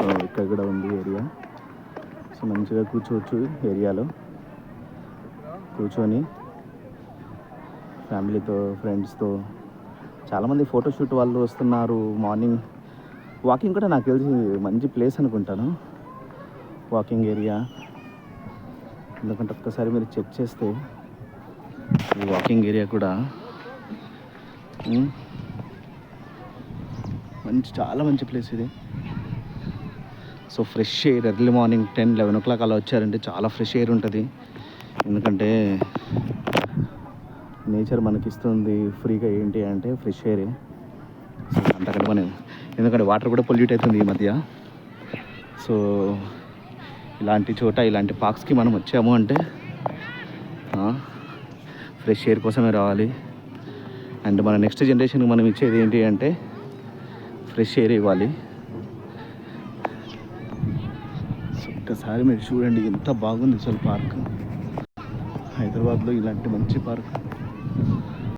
So ఇక్కడ కూడా ఉంది ఏరియా. సో మంచిగా కూర్చోవచ్చు ఏరియాలో, కూర్చొని ఫ్యామిలీతో ఫ్రెండ్స్తో. చాలామంది ఫోటోషూట్ వాళ్ళు వస్తున్నారు. మార్నింగ్ వాకింగ్ కూడా నాకు తెలిసి మంచి ప్లేస్ అనుకుంటాను, వాకింగ్ ఏరియా. ఎందుకంటే ఒక్కసారి మీరు చెక్ చేస్తే ఈ వాకింగ్ ఏరియా కూడా చాలా మంచి ప్లేస్ ఇది. So fresh air, early morning 10-11 o'clock అలా వచ్చారంటే చాలా ఫ్రెష్ ఎయిర్ ఉంటుంది. ఎందుకంటే నేచర్ మనకిస్తుంది ఫ్రీగా ఏంటి అంటే ఫ్రెష్ ఎయిరే. సో అంతకంటే మనం, ఎందుకంటే వాటర్ కూడా పొల్యూట్ అవుతుంది ఈ మధ్య. సో ఇలాంటి చోట, ఇలాంటి పార్క్స్కి మనం వచ్చాము అంటే ఫ్రెష్ ఎయిర్ కోసమే రావాలి. అండ్ మన నెక్స్ట్ జనరేషన్కి మనం ఇచ్చేది ఏంటి అంటే ఫ్రెష్ ఎయిర్ ఇవ్వాలి. ఒక్కసారి మీరు చూడండి ఎంత బాగుంది అసలు పార్క్. హైదరాబాద్లో ఇలాంటి మంచి పార్క్